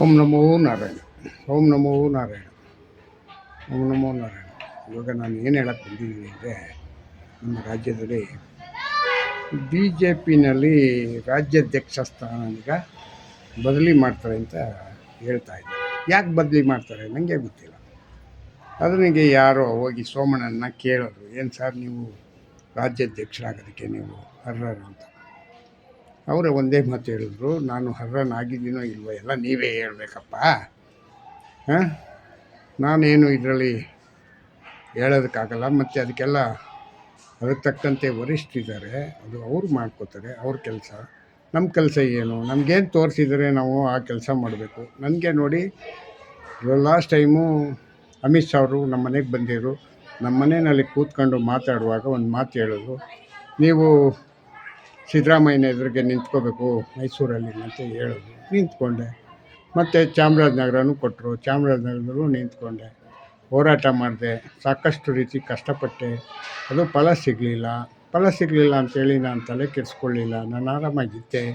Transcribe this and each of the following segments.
ಓಂ ನಮೋ ನಾರಾಯಣ. ಓಂ ನಮೋ ನಾರಾಯಣ. ಓಂ ನಮೋ ನಾರಾಯಣ. ಇವಾಗ ನಾನು ಏನು ಹೇಳಕ್ಕೆ ಬಂದಿದ್ದೀನಿ ಅಂದರೆ, ನಮ್ಮ ರಾಜ್ಯದಲ್ಲಿ ಬಿ ಜೆ ಪಿನಲ್ಲಿ ರಾಜ್ಯಾಧ್ಯಕ್ಷ ಸ್ಥಾನಈಗ ಬದಲಿ ಮಾಡ್ತಾರೆ ಅಂತ ಹೇಳ್ತಾ ಇದ್ದಾರೆ. ಯಾಕೆ ಬದಲಿ ಮಾಡ್ತಾರೆ ನನಗೆ ಗೊತ್ತಿಲ್ಲ. ಅದನಿಗೆ ಯಾರೋ ಹೋಗಿ ಸೋಮಣ್ಣನ ಕೇಳೋದು, ಏನು ಸರ್ ನೀವು ರಾಜ್ಯಾಧ್ಯಕ್ಷರಾಗೋದಕ್ಕೆ ನೀವು ಅರ್ಹರು ಅಂತ. ಅವರೇ ಒಂದೇ ಮಾತು ಹೇಳಿದ್ರು, ನಾನು ಅರ್ಹನಾಗಿದ್ದೀನೋ ಇಲ್ವೋ ಎಲ್ಲ ನೀವೇ ಹೇಳಬೇಕಪ್ಪ, ನಾನೇನು ಇದರಲ್ಲಿ ಹೇಳೋದಕ್ಕಾಗಲ್ಲ. ಮತ್ತು ಅದಕ್ಕೆಲ್ಲ ಅದಕ್ಕೆ ತಕ್ಕಂತೆ ವರಿಷ್ಠರಿದ್ದಾರೆ, ಅದು ಅವ್ರು ಮಾಡ್ಕೋತಾರೆ, ಅವ್ರ ಕೆಲಸ. ನಮ್ಮ ಕೆಲಸ ಏನು? ನಮಗೇನು ತೋರಿಸಿದರೆ ನಾವು ಆ ಕೆಲಸ ಮಾಡಬೇಕು. ನನಗೆ ನೋಡಿ, ಲಾಸ್ಟ್ ಟೈಮು ಅಮಿತ್ ಶಾ ಅವರು ನಮ್ಮ ಮನೆಗೆ ಬಂದಿದ್ರು. ನಮ್ಮ ಮನೆಯಲ್ಲಿ ಕೂತ್ಕೊಂಡು ಮಾತಾಡುವಾಗ ಒಂದು ಮಾತು ಹೇಳಿದ್ರು, ನೀವು ಸಿದ್ದರಾಮಯ್ಯನ ಎದುರಿಗೆ ನಿಂತ್ಕೋಬೇಕು ಮೈಸೂರಲ್ಲಿ ಅಂತ ಹೇಳಿದ್ರು. ನಿಂತ್ಕೊಂಡೆ. ಮತ್ತು ಚಾಮರಾಜನಗರನೂ ಕೊಟ್ಟರು, ಚಾಮರಾಜನಗರದಲ್ಲೂ ನಿಂತ್ಕೊಂಡೆ, ಹೋರಾಟ ಮಾಡಿದೆ, ಸಾಕಷ್ಟು ರೀತಿ ಕಷ್ಟಪಟ್ಟೆ. ಅದು ಫಲ ಸಿಗಲಿಲ್ಲ ಅಂಥೇಳಿ ನಾನು ತಲೆ ಕೆಡಿಸ್ಕೊಳ್ಳಿಲ್ಲ, ನಾನು ಆರಾಮಾಗಿದ್ದೆ.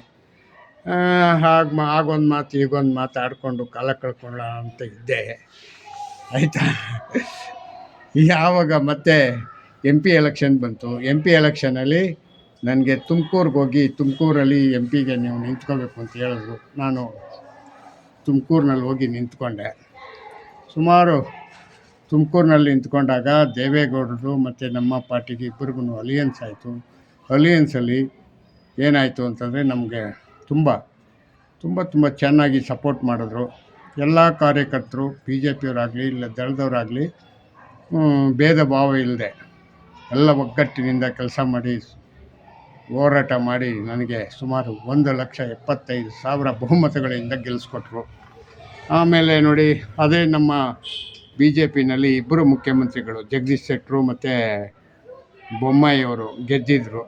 ಆಗೊಂದು ಮಾತು ಈಗೊಂದು ಮಾತು ಆಡಿಕೊಂಡು ಕಾಲ ಕಳ್ಕೊಳ್ಳ ಅಂತ ಇದ್ದೆ, ಆಯಿತಾ. ಯಾವಾಗ ಮತ್ತೆ MP ಎಲೆಕ್ಷನ್ ಬಂತು, MP ಎಲೆಕ್ಷನಲ್ಲಿ ನನಗೆ ತುಮಕೂರಿಗೆ ಹೋಗಿ, ತುಮಕೂರಲ್ಲಿ MP ನೀವು ನಿಂತ್ಕೋಬೇಕು ಅಂತ ಹೇಳಿದ್ರು. ನಾನು ತುಮಕೂರಿನಲ್ಲಿ ಹೋಗಿ ನಿಂತ್ಕೊಂಡೆ. ಸುಮಾರು ತುಮಕೂರಿನಲ್ಲಿ ನಿಂತ್ಕೊಂಡಾಗ ದೇವೇಗೌಡರು ಮತ್ತು ನಮ್ಮ ಪಾರ್ಟಿಗೆ ಇಬ್ಬರಿಗೂ ಅಲಿಯನ್ಸ್ ಆಯಿತು. ಅಲಿಯನ್ಸಲ್ಲಿ ಏನಾಯಿತು ಅಂತಂದರೆ, ನಮಗೆ ತುಂಬ ಚೆನ್ನಾಗಿ ಸಪೋರ್ಟ್ ಮಾಡಿದ್ರು. ಎಲ್ಲ ಕಾರ್ಯಕರ್ತರು, BJPಯವರಾಗಲಿ ಇಲ್ಲ ದಳದವರಾಗಲಿ, ಭೇದ ಭಾವ ಇಲ್ಲದೆ ಎಲ್ಲ ಒಗ್ಗಟ್ಟಿನಿಂದ ಕೆಲಸ ಮಾಡಿ, ಹೋರಾಟ ಮಾಡಿ ನನಗೆ ಸುಮಾರು 1,75,000 ಬಹುಮತಗಳಿಂದ ಗೆಲ್ಲಿಸ್ಕೊಟ್ರು. ಆಮೇಲೆ ನೋಡಿ, ಅದೇ ನಮ್ಮ BJPನಲ್ಲಿ ಇಬ್ಬರು ಮುಖ್ಯಮಂತ್ರಿಗಳು, ಜಗದೀಶ್ ಶೆಟ್ಟರು ಮತ್ತು ಬೊಮ್ಮಾಯಿಯವರು ಗೆದ್ದಿದ್ದರು.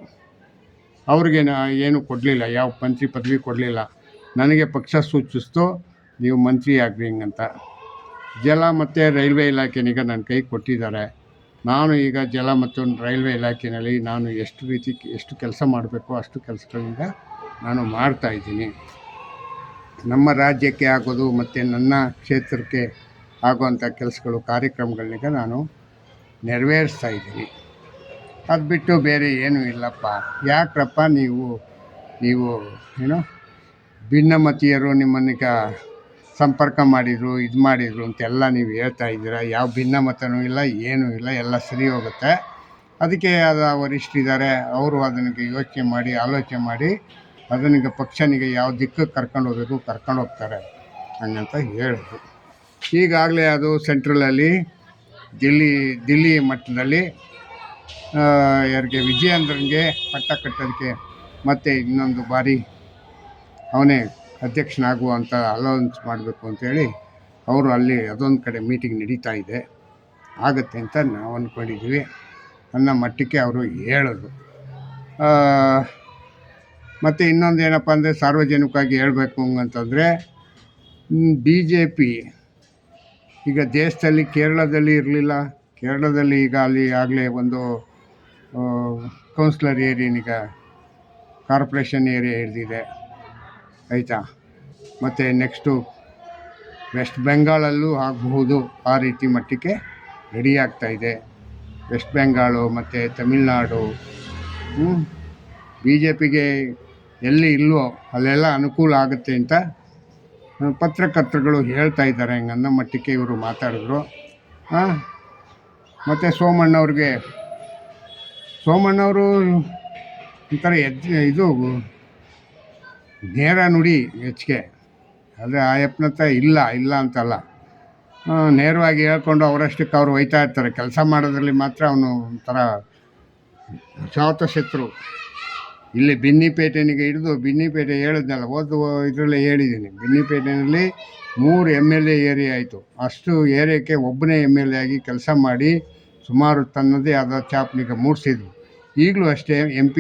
ಅವ್ರಿಗೆ ಏನು ಕೊಡಲಿಲ್ಲ, ಯಾವ ಮಂತ್ರಿ ಪದವಿ ಕೊಡಲಿಲ್ಲ. ನನಗೆ ಪಕ್ಷ ಸೂಚಿಸ್ತು, ನೀವು ಮಂತ್ರಿ ಆಗ್ರಿ ಹಿಂಗಂತ. ಜಲ ಮತ್ತು ರೈಲ್ವೆ ಇಲಾಖೆನೀಗ ನನ್ನ ಕೈ ಕೊಟ್ಟಿದ್ದಾರೆ. ನಾನು ಈಗ ಜಲ ಮತ್ತು ರೈಲ್ವೆ ಇಲಾಖೆಯಲ್ಲಿ ನಾನು ಎಷ್ಟು ಕೆಲಸ ಮಾಡಬೇಕು ಅಷ್ಟು ಕೆಲಸಗಳಿಂದ ನಾನು ಮಾಡ್ತಾಯಿದ್ದೀನಿ. ನಮ್ಮ ರಾಜ್ಯಕ್ಕೆ ಆಗೋದು ಮತ್ತು ನನ್ನ ಕ್ಷೇತ್ರಕ್ಕೆ ಆಗುವಂಥ ಕೆಲಸಗಳು, ಕಾರ್ಯಕ್ರಮಗಳನ್ನೀಗ ನಾನು ನೆರವೇರಿಸ್ತಾ ಇದ್ದೀನಿ. ಅದು ಬಿಟ್ಟು ಬೇರೆ ಏನೂ ಇಲ್ಲಪ್ಪ. ಯಾಕ್ರಪ್ಪ ನೀವು ಏನೋ ಭಿನ್ನಮತೀಯರು ನಿಮ್ಮನ್ನೀಗ ಸಂಪರ್ಕ ಮಾಡಿದರು, ಇದು ಮಾಡಿದರು ಅಂತೆಲ್ಲ ನೀವು ಹೇಳ್ತಾ ಇದ್ದೀರ. ಯಾವ ಭಿನ್ನಮತನೂ ಇಲ್ಲ, ಏನೂ ಇಲ್ಲ, ಎಲ್ಲ ಸರಿ ಹೋಗುತ್ತೆ. ಅದಕ್ಕೆ ಆದ ವರಿಷ್ಠರಿದ್ದಾರೆ, ಅವರು ಅದನಿಗೆ ಆಲೋಚನೆ ಮಾಡಿ ಅದನಿಗೆ ಪಕ್ಷನಿಗೆ ಯಾವ ದಿಕ್ಕಿಗೆ ಕರ್ಕೊಂಡು ಹೋಗಬೇಕು ಕರ್ಕೊಂಡು ಹೋಗ್ತಾರೆ ಹಂಗಂತ ಹೇಳಿದ್ರು. ಈಗಾಗಲೇ ಅದು ಸೆಂಟ್ರಲಲ್ಲಿ ದಿಲ್ಲಿ ಮಟ್ಟದಲ್ಲಿ ಯಾರಿಗೆ ವಿಜಯೇಂದ್ರನಿಗೆ ಪಟ್ಟ ಕಟ್ಟೋದಕ್ಕೆ ಮತ್ತು ಇನ್ನೊಂದು ಬಾರಿ ಅವನೇ ಅಧ್ಯಕ್ಷನಾಗುವಂಥ ಅಲೌನ್ಸ್ ಮಾಡಬೇಕು ಅಂತೇಳಿ ಅವರು ಅಲ್ಲಿ ಅದೊಂದು ಕಡೆ ಮೀಟಿಂಗ್ ನಡೀತಾ ಇದೆ. ಆಗುತ್ತೆ ಅಂತ ನಾವು ಅಂದ್ಕೊಂಡಿದ್ದೀವಿ ಅನ್ನೋ ಮಟ್ಟಕ್ಕೆ ಅವರು ಹೇಳಿದ್ರು. ಮತ್ತು ಇನ್ನೊಂದು ಏನಪ್ಪ ಅಂದರೆ, ಸಾರ್ವಜನಿಕವಾಗಿ ಹೇಳಬೇಕು ಅಂತಂದರೆ, BJP ಈಗ ದೇಶದಲ್ಲಿ ಕೇರಳದಲ್ಲಿ ಇರಲಿಲ್ಲ. ಕೇರಳದಲ್ಲಿ ಈಗ ಅಲ್ಲಿ ಆಗಲೇ ಒಂದು ಕೌನ್ಸಿಲರ್ ಏರಿಯಾನೀಗ ಕಾರ್ಪೊರೇಷನ್ ಏರಿಯಾ ಹಿಡಿದಿದೆ, ಆಯಿತಾ. ಮತ್ತು ನೆಕ್ಸ್ಟು ವೆಸ್ಟ್ ಬೆಂಗಾಳಲ್ಲೂ ಆಗಬಹುದು, ಆ ರೀತಿ ಮಟ್ಟಕ್ಕೆ ರೆಡಿ ಆಗ್ತಾಯಿದೆ. ವೆಸ್ಟ್ ಬೆಂಗಾಳು ಮತ್ತು ತಮಿಳ್ನಾಡು, BJPಗೆ ಎಲ್ಲಿ ಇಲ್ವೋ ಅಲ್ಲೆಲ್ಲ ಅನುಕೂಲ ಆಗುತ್ತೆ ಅಂತ ಪತ್ರಕರ್ತರುಗಳು ಹೇಳ್ತಾ ಇದ್ದಾರೆ. ಹಿಂಗನ್ನೋ ಮಟ್ಟಕ್ಕೆ ಇವರು ಮಾತಾಡಿದ್ರು. ಮತ್ತು ಸೋಮಣ್ಣವರು ಒಂಥರ ಇದು ನೇರ ನುಡಿ ಹೆಚ್ಚಿಗೆ. ಆದರೆ ಆಯಪ್ಪನತ್ತ ಇಲ್ಲ ಅಂತಲ್ಲ, ನೇರವಾಗಿ ಹೇಳ್ಕೊಂಡು ಅವರಷ್ಟಕ್ಕೆ ಅವ್ರು ಒಯ್ತಾ ಇರ್ತಾರೆ. ಕೆಲಸ ಮಾಡೋದ್ರಲ್ಲಿ ಮಾತ್ರ ಅವನು ಒಂಥರ ಶತ್ರು. ಇಲ್ಲಿ ಬಿನ್ನಿಪೇಟೆನಿಗೆ ಹಿಡಿದು, ಬಿನ್ನಿಪೇಟೆ ಹೇಳಿದ್ನಲ್ಲ, ಇದರಲ್ಲೇ ಹೇಳಿದ್ದೀನಿ, ಬಿನ್ನಿಪೇಟೆಯಲ್ಲಿ 3 MLA ಏರಿಯಾ ಆಯಿತು. ಅಷ್ಟು ಏರಿಯಾಕ್ಕೆ ಒಬ್ಬನೇ MLA ಆಗಿ ಕೆಲಸ ಮಾಡಿ ಸುಮಾರು ತನ್ನದೇ ಆದ ಛಾಪನಿಗೆ ಮೂಡಿಸಿದ್ರು. ಈಗಲೂ ಅಷ್ಟೇ MP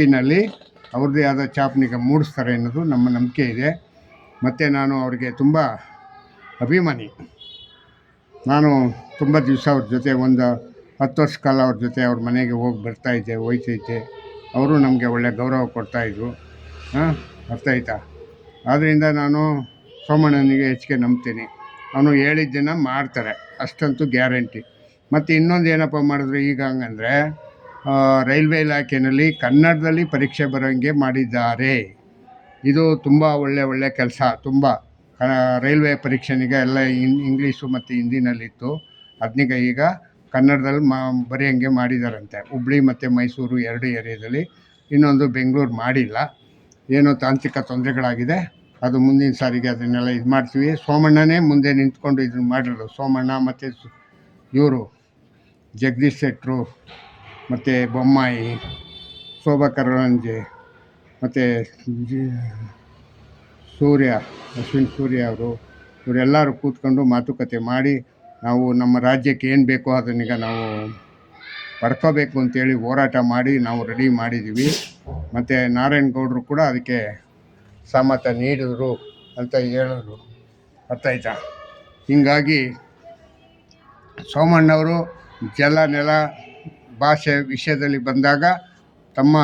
ಅವ್ರದ್ದೇ ಆದ ಛಾಪನಿಗೆ ಮೂಡಿಸ್ತಾರೆ ಅನ್ನೋದು ನಮ್ಮ ನಂಬಿಕೆ ಇದೆ. ಮತ್ತು ನಾನು ಅವ್ರಿಗೆ ತುಂಬ ಅಭಿಮಾನಿ. ನಾನು ತುಂಬ ದಿವಸ ಅವ್ರ ಜೊತೆ ಒಂದು 10 ವರ್ಷ ಕಾಲ ಅವ್ರ ಜೊತೆ ಅವ್ರ ಮನೆಗೆ ಹೋಗಿ ಬರ್ತಾಯಿದ್ದೆ, ಹೋಯ್ತೈತೆ. ಅವರು ನಮಗೆ ಒಳ್ಳೆಯ ಗೌರವ ಕೊಡ್ತಾಯಿದ್ರು, ಅರ್ಥ ಆಯ್ತಾ. ಆದ್ದರಿಂದ ನಾನು ಸೋಮಣ್ಣನಿಗೆ ಹೆಚ್ಚಿಗೆ ನಂಬ್ತೀನಿ. ಅವನು ಹೇಳಿದ್ದನ್ನು ಮಾಡ್ತಾರೆ, ಅಷ್ಟಂತೂ ಗ್ಯಾರಂಟಿ. ಮತ್ತು ಇನ್ನೊಂದು ಏನಪ್ಪ ಮಾಡಿದ್ರು ಈಗ ಹಂಗಂದರೆ, ರೈಲ್ವೆ ಇಲಾಖೆಯಲ್ಲಿ ಕನ್ನಡದಲ್ಲಿ ಪರೀಕ್ಷೆ ಬರೋಂಗೆ ಮಾಡಿದ್ದಾರೆ. ಇದು ತುಂಬ ಒಳ್ಳೆ ಕೆಲಸ. ತುಂಬ ರೈಲ್ವೆ ಪರೀಕ್ಷೆನಿಗೆ ಎಲ್ಲ ಇಂಗ್ಲೀಷು ಮತ್ತು ಹಿಂದಿನಲ್ಲಿತ್ತು, ಅದನ್ನೀಗ ಈಗ ಕನ್ನಡದಲ್ಲಿ ಬರೆಯೋಂಗೆ ಮಾಡಿದಾರಂತೆ. ಹುಬ್ಳಿ ಮತ್ತು ಮೈಸೂರು 2 ಏರಿಯಾದಲ್ಲಿ. ಇನ್ನೊಂದು ಬೆಂಗಳೂರು ಮಾಡಿಲ್ಲ, ಏನೋ ತಾಂತ್ರಿಕ ತೊಂದರೆಗಳಾಗಿದೆ. ಅದು ಮುಂದಿನ ಸಾರಿಗೆ ಅದನ್ನೆಲ್ಲ ಇದು ಮಾಡ್ತೀವಿ. ಸೋಮಣ್ಣನೇ ಮುಂದೆ ನಿಂತ್ಕೊಂಡು ಇದನ್ನು ಮಾಡಿರೋದು. ಸೋಮಣ್ಣ ಮತ್ತು ಇವರು ಜಗದೀಶ್ ಶೆಟ್ಟರು ಮತ್ತು ಬೊಮ್ಮಾಯಿ, ಶೋಭಾ ಕರಂದ್ಲಾಜೆ ಮತ್ತು ಅಶ್ವಿನ್ ಸೂರ್ಯ ಅವರು, ಇವರೆಲ್ಲರೂ ಕೂತ್ಕೊಂಡು ಮಾತುಕತೆ ಮಾಡಿ ನಾವು ನಮ್ಮ ರಾಜ್ಯಕ್ಕೆ ಏನು ಬೇಕೋ ಅದನ್ನೀಗ ನಾವು ಪಡ್ಕೋಬೇಕು ಅಂತೇಳಿ ಹೋರಾಟ ಮಾಡಿ ನಾವು ರೆಡಿ ಮಾಡಿದ್ದೀವಿ. ಮತ್ತು ನಾರಾಯಣಗೌಡರು ಕೂಡ ಅದಕ್ಕೆ ಸಮ್ಮತ ನೀಡಿದ್ರು ಅಂತ ಹೇಳಿದ್ರು. ಅರ್ಥ ಆಯ್ತಾ? ಹೀಗಾಗಿ ಸೋಮಣ್ಣವರು ಜಲ ನೆಲ ಭಾಷೆ ವಿಷಯದಲ್ಲಿ ಬಂದಾಗ ತಮ್ಮ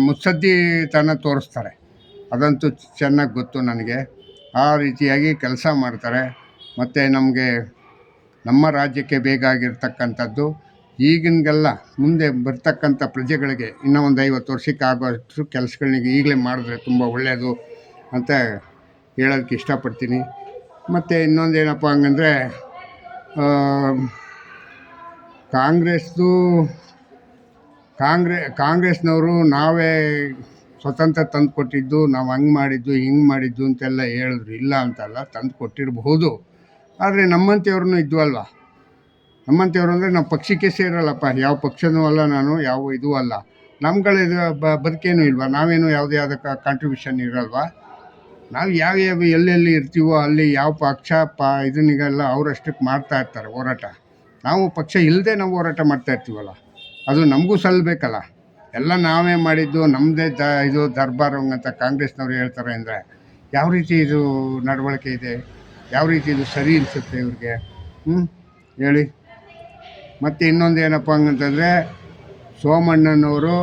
ಮುತ್ಸದ್ದಿತನ ತೋರಿಸ್ತಾರೆ. ಅದಂತೂ ಚೆನ್ನಾಗಿ ಗೊತ್ತು ನನಗೆ. ಆ ರೀತಿಯಾಗಿ ಕೆಲಸ ಮಾಡ್ತಾರೆ. ಮತ್ತು ನಮ್ಮ ರಾಜ್ಯಕ್ಕೆ ಬೇಕಾಗಿರ್ತಕ್ಕಂಥದ್ದು ಈಗಿನಗೆಲ್ಲ ಮುಂದೆ ಬರ್ತಕ್ಕಂಥ ಪ್ರಜೆಗಳಿಗೆ ಇನ್ನೂ ಒಂದು 50 ವರ್ಷಕ್ಕೆ ಆಗೋಷ್ಟು ಕೆಲಸಗಳನ್ನ ಈಗಲೇ ಮಾಡಿದ್ರೆ ತುಂಬ ಒಳ್ಳೆಯದು ಅಂತ ಹೇಳೋದಕ್ಕೆ ಇಷ್ಟಪಡ್ತೀನಿ. ಮತ್ತು ಇನ್ನೊಂದೇನಪ್ಪ ಹಂಗಂದರೆ, ಕಾಂಗ್ರೆಸ್ನವರು ನಾವೇ ಸ್ವತಂತ್ರ ತಂದು ಕೊಟ್ಟಿದ್ದು, ನಾವು ಹಂಗೆ ಮಾಡಿದ್ದು ಹಿಂಗೆ ಮಾಡಿದ್ದು ಅಂತೆಲ್ಲ ಹೇಳಿದ್ರು. ಇಲ್ಲ ಅಂತಲ್ಲ, ತಂದು ಕೊಟ್ಟಿರಬಹುದು. ಆದರೆ ನಮ್ಮಂಥವ್ರೂ ಇದ್ವಲ್ವ. ನಮ್ಮಂಥವ್ರು ಅಂದರೆ ನಾವು ಪಕ್ಷಕ್ಕೆ ಸೇರಲ್ಲಪ್ಪ, ಯಾವ ಪಕ್ಷನೂ ಅಲ್ಲ, ನಾನು ಯಾವ ಇದೂ ಅಲ್ಲ. ನಮ್ಗಳಿದು ಬದುಕೇನೂ ಇಲ್ವ, ನಾವೇನು ಯಾವುದೇ ಅದಕ್ಕೆ ಕಾಂಟ್ರಿಬ್ಯೂಷನ್ ಇರಲ್ವ. ನಾವು ಯಾವ ಎಲ್ಲೆಲ್ಲಿ ಇರ್ತೀವೋ ಅಲ್ಲಿ ಯಾವ ಪಕ್ಷ ಇದನ್ನಿಗೆಲ್ಲ ಅವರಷ್ಟಕ್ಕೆ ಮಾಡ್ತಾಯಿರ್ತಾರೆ ಹೋರಾಟ. ನಾವು ಪಕ್ಷ ಇಲ್ಲದೆ ನಾವು ಹೋರಾಟ ಮಾಡ್ತಾಯಿರ್ತೀವಲ್ಲ, ಅದು ನಮಗೂ ಸಲ್ಲಬೇಕಲ್ಲ. ಎಲ್ಲ ನಾವೇ ಮಾಡಿದ್ದು, ನಮ್ಮದೇ ಇದು ದರ್ಬಾರ್ ಅಂತ ಕಾಂಗ್ರೆಸ್ನವ್ರು ಹೇಳ್ತಾರೆ ಅಂದರೆ ಯಾವ ರೀತಿ ಇದು ನಡವಳಿಕೆ ಇದೆ? ಯಾವ ರೀತಿ ಇದು ಸರಿ ಅನಿಸುತ್ತೆ ಇವ್ರಿಗೆ? ಹೇಳಿ. ಮತ್ತು ಇನ್ನೊಂದು ಏನಪ್ಪ ಹಂಗಂತಂದರೆ, ಸೋಮಣ್ಣನವರು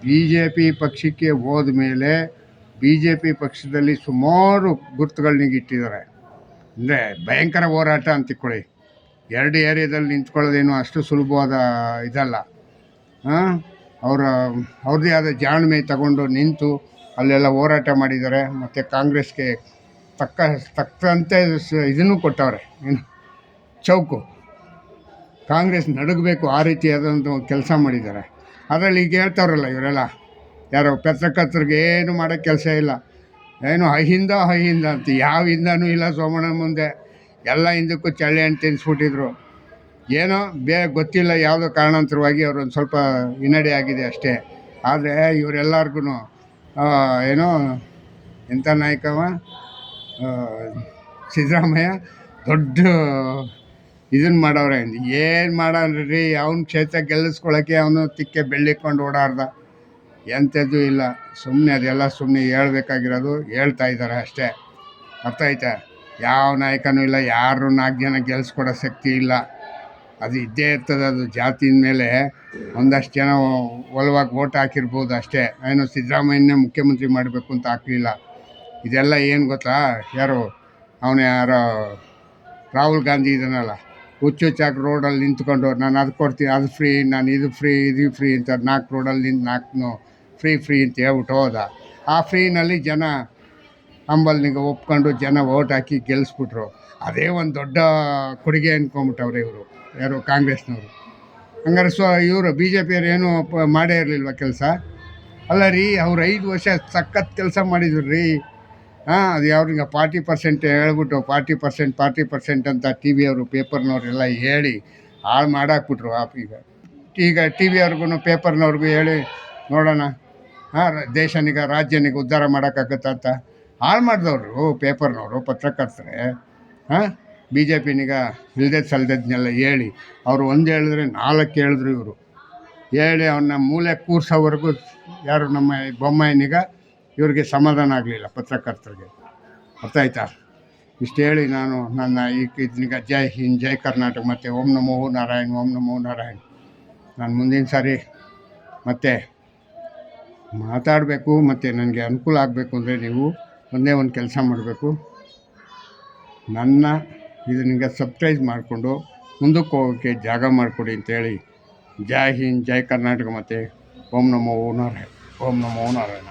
BJP ಪಕ್ಷಕ್ಕೆ ಹೋದ ಮೇಲೆ BJP ಪಕ್ಷದಲ್ಲಿ ಸುಮಾರು ಗುರುತುಗಳನ್ನಿಗೆ ಇಟ್ಟಿದ್ದಾರೆ. ಅಂದರೆ ಭಯಂಕರ ಹೋರಾಟ ಅಂತಿಕೊಳ್ಳಿ. 2 ಏರಿಯಾದಲ್ಲಿ ನಿಂತ್ಕೊಳ್ಳೋದೇನು ಅಷ್ಟು ಸುಲಭವಾದ ಇದಲ್ಲ. ಅವ್ರದ್ದೇ ಆದ ಜಾಣ್ಮೆ ತಗೊಂಡು ನಿಂತು ಅಲ್ಲೆಲ್ಲ ಹೋರಾಟ ಮಾಡಿದ್ದಾರೆ. ಮತ್ತು ಕಾಂಗ್ರೆಸ್ಗೆ ತಕ್ಕಂತೆ ಇದನ್ನು ಕೊಟ್ಟವ್ರೆ, ಏನು ಚೌಕು. ಕಾಂಗ್ರೆಸ್ ನಡಗಬೇಕು ಆ ರೀತಿಯಾದಂಥ ಕೆಲಸ ಮಾಡಿದ್ದಾರೆ. ಅದರಲ್ಲಿ ಈಗ ಹೇಳ್ತಾವ್ರಲ್ಲ ಇವರೆಲ್ಲ, ಯಾರೋ ಪತ್ರಕರ್ತರಿಗೆ ಏನು ಮಾಡೋಕ್ಕೆ ಕೆಲಸ ಇಲ್ಲ, ಏನು ಅಹಿಂದ ಅಂತ. ಯಾವ ಹಿಂದನೂ ಇಲ್ಲ ಸೋಮಣ್ಣ ಮುಂದೆ. ಎಲ್ಲ ಹಿಂದಕ್ಕೂ ಚಳ್ಳೆ ಹಣ್ಣು ತಿನ್ನಿಸ್ಬಿಟ್ಟಿದ್ರು. ಏನೋ ಗೊತ್ತಿಲ್ಲ, ಯಾವುದೋ ಕಾರಣಾಂತರವಾಗಿ ಅವ್ರೊಂದು ಸ್ವಲ್ಪ ಹಿನ್ನಡೆ ಆಗಿದೆ ಅಷ್ಟೇ. ಆದರೆ ಇವರೆಲ್ಲರಿಗೂ ಏನೋ ಎಂಥ ನಾಯಕವ ಸಿದ್ದರಾಮಯ್ಯ ದೊಡ್ಡ ಇದನ್ನು ಮಾಡವ್ರೆ. ಏನು ಮಾಡಲ್ರಿ, ಅವನ ಕ್ಷೇತ್ರ ಗೆಲ್ಲಿಸ್ಕೊಳ್ಳೋಕ್ಕೆ ಅವನು ತಿಕ್ಕೆ ಬೆಳ್ಳಿಕೊಂಡು ಓಡಾಡ್ದ. ಎಂಥದ್ದು ಇಲ್ಲ. ಸುಮ್ಮನೆ ಅದೆಲ್ಲ ಸುಮ್ಮನೆ ಹೇಳ್ಬೇಕಾಗಿರೋದು ಹೇಳ್ತಾ ಇದ್ದಾರೆ ಅಷ್ಟೇ. ಅರ್ಥ ಆಯ್ತಾ? ಯಾವ ನಾಯಕನೂ ಇಲ್ಲ, ಯಾರು 4 ಜನ ಗೆಲ್ಲಿಸ್ಕೊಡೋ ಶಕ್ತಿ ಇಲ್ಲ. ಅದು ಇದ್ದೇ ಇರ್ತದೆ. ಅದು ಜಾತಿಯ ಮೇಲೆ ಒಂದಷ್ಟು ಜನ ಒಲವಾಗಿ ಓಟ್ ಹಾಕಿರ್ಬೋದು ಅಷ್ಟೇ. ಏನು ಸಿದ್ದರಾಮಯ್ಯನೇ ಮುಖ್ಯಮಂತ್ರಿ ಮಾಡಬೇಕು ಅಂತ ಹಾಕಲಿಲ್ಲ. ಇದೆಲ್ಲ ಏನು ಗೊತ್ತಾ, ಯಾರು ಯಾರೋ ರಾಹುಲ್ ಗಾಂಧಿ ಇದನ್ನಲ್ಲ, ಹುಚ್ಚಾಗಿ ರೋಡಲ್ಲಿ ನಿಂತ್ಕೊಂಡು ನಾನು ಅದು ಕೊಡ್ತೀನಿ, ಅದು ಫ್ರೀ, ನಾನು ಇದು ಫ್ರೀ ಅಂತ 4 ರೋಡಲ್ಲಿ ನಿಂತು 4 ಫ್ರೀ ಅಂತ ಹೇಳ್ಬಿಟ್ಟು ಹೋದ. ಆ ಫ್ರೀನಲ್ಲಿ ಜನ ಅಂಬಲ್ನಿಗೆ ಒಪ್ಕೊಂಡು ಜನ ಓಟ್ ಹಾಕಿ ಗೆಲ್ಲಿಸ್ಬಿಟ್ರು. ಅದೇ ಒಂದು ದೊಡ್ಡ ಕೊಡುಗೆ ಅಂದ್ಕೊಂಬಿಟ್ಟವ್ರೆ ಇವರು, ಯಾರು ಕಾಂಗ್ರೆಸ್ನವರು. ಹಂಗಾರೆ ಇವರು BJPಯವ್ರು ಏನೂ ಮಾಡೇ ಇರಲಿಲ್ವ ಕೆಲಸ? ಅಲ್ಲ ರೀ, ಅವ್ರು 5 ವರ್ಷ ಸಖತ್ ಕೆಲಸ ಮಾಡಿದ್ರು ರೀ. ಅದು ಯಾವ್ರಿಗೆ 40% ಹೇಳ್ಬಿಟ್ಟು 40% ಅಂತ TV ಅವರು ಪೇಪರ್ನವರೆಲ್ಲ ಹೇಳಿ ಹಾಳು ಮಾಡಾಕ್ಬಿಟ್ರು. ಈಗ TV ಅವ್ರಿಗೂ ಪೇಪರ್ನವ್ರಿಗೂ ಹೇಳಿ ನೋಡೋಣ, ದೇಶನಿಗೆ ರಾಜ್ಯನಿಗೆ ಉದ್ಧಾರ ಮಾಡೋಕ್ಕಾಗತ್ತಾ ಅಂತ ಹಾಳು ಮಾಡಿದವರು ಪೇಪರ್ನವರು, ಪತ್ರಕರ್ತರೆ. BJPನಿಗ ಇಲ್ಲದೆ ಸಲ್ದದ್ನೆಲ್ಲ ಹೇಳಿ, ಅವರು ಒಂದು ಹೇಳಿದ್ರೆ 4 ಹೇಳಿದ್ರು ಇವರು. ಹೇಳಿ ಅವನ್ನ ಮೂಲೆ ಕೂರ್ಸೋವರೆಗೂ ಯಾರು ನಮ್ಮ ಬೊಮ್ಮಾಯಿನಿಗ ಇವ್ರಿಗೆ ಸಮಾಧಾನ ಆಗಲಿಲ್ಲ, ಪತ್ರಕರ್ತರಿಗೆ. ಅರ್ಥ ಆಯ್ತಾ? ಇಷ್ಟು ಹೇಳಿ ನಾನು ನನ್ನ ಇದನ್ನೀಗ ಜೈ ಹಿಂದ್, ಜೈ ಕರ್ನಾಟಕ ಮತ್ತು ಓಂ ನಮೋ ನಾರಾಯಣ್. ನಾನು ಮುಂದಿನ ಸಾರಿ ಮತ್ತೆ ಮಾತಾಡಬೇಕು ಮತ್ತು ನನಗೆ ಅನುಕೂಲ ಆಗಬೇಕು ಅಂದರೆ ನೀವು ಒಂದೇ ಒಂದು ಕೆಲಸ ಮಾಡಬೇಕು, ನನ್ನ ಇದನ್ನ ಸಬ್ಸ್ಕ್ರೈಬ್ ಮಾಡಿಕೊಂಡು ಮುಂದಕ್ಕೆ ಹೋಗೋಕ್ಕೆ ಜಾಗ ಮಾಡಿಕೊಡಿ ಅಂತೇಳಿ ಜೈ ಹಿಂದ್, ಜೈ ಕರ್ನಾಟಕ. ಮತ್ತು ಓಂ ನಮೋ ನಾರಾಯಣ, ಓಂ ನಮೋ ನಾರಾಯಣ.